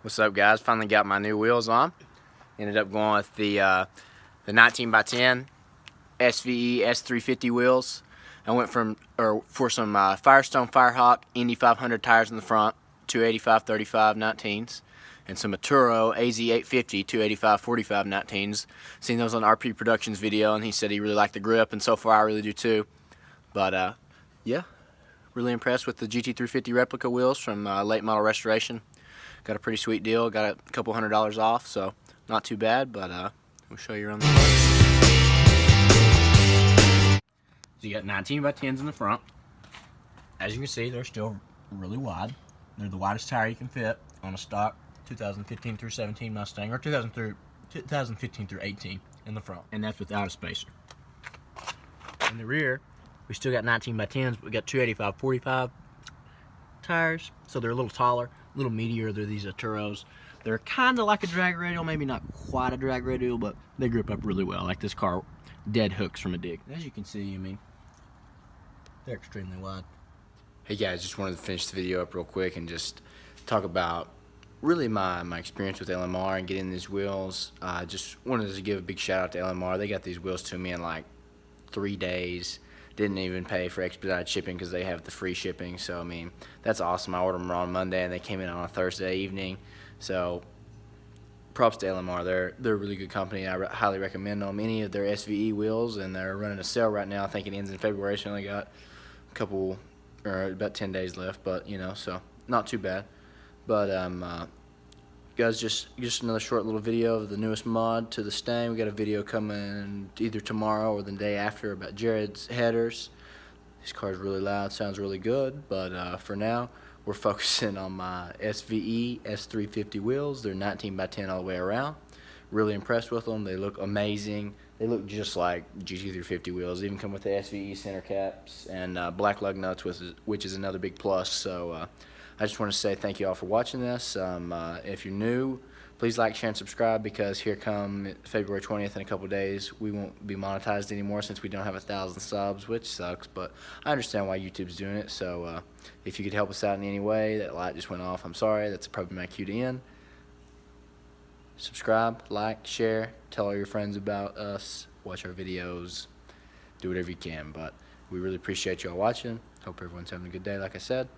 What's up, guys? Finally got my new wheels on. Ended up going with the 19x10 SVE S350 wheels. I went for some Firestone Firehawk Indy 500 tires in the front, 285/35 19s, and some Maturo AZ850 285/45 19s. Seen those on RP Productions video, and he said he really liked the grip, and so far I really do too. But yeah, really impressed with the GT350 replica wheels from Late Model Restoration. Got a pretty sweet deal, got a couple $100 off, so not too bad, but we'll show you around the car. So you got 19x10s in the front. As you can see, they're still really wide. They're the widest tire you can fit on a stock 2015 through 17 Mustang, or 2015 through 18 in the front, and that's without a spacer. In the rear, we still got 19x10s, but we got 285/45 tires, so they're a little taller, a little meatier. They're these Aturos. They're kind of like a drag radial, maybe not quite a drag radial, but they grip up really well. Like this car, dead hooks from a dig. As you can see, I mean, they're extremely wide. Hey guys, just wanted to finish the video up real quick and just talk about really my experience with LMR and getting these wheels. Just wanted to give a big shout out to LMR. They got these wheels to me in like 3 days. Didn't even pay for expedited shipping because they have the free shipping. So I mean, that's awesome. I ordered them on Monday and they came in on a Thursday evening. So props to LMR. They're a really good company. I highly recommend them. Any of their SVE wheels, and they're running a sale right now. I think it ends in February. So I only got a couple, or about 10 days left. But you know, so not too bad. But guys, just another short little video of the newest mod to the Stang. We got a video coming either tomorrow or the day after about Jared's headers. This car's really loud, sounds really good, but for now we're focusing on my SVE S350 wheels. They're 19x10 all the way around. Really impressed with them. They look amazing. They look just like GT350 wheels. They even come with the SVE center caps and black lug nuts, which is another big plus. So I just want to say thank you all for watching this. If you're new, please like, share, and subscribe, because here come February 20th in a couple days, we won't be monetized anymore since we don't have 1,000 subs, which sucks, but I understand why YouTube's doing it. So if you could help us out in any way, that light just went off, I'm sorry, that's probably my cue to end. Subscribe, like, share, tell all your friends about us, watch our videos, do whatever you can, but we really appreciate you all watching. Hope everyone's having a good day, like I said.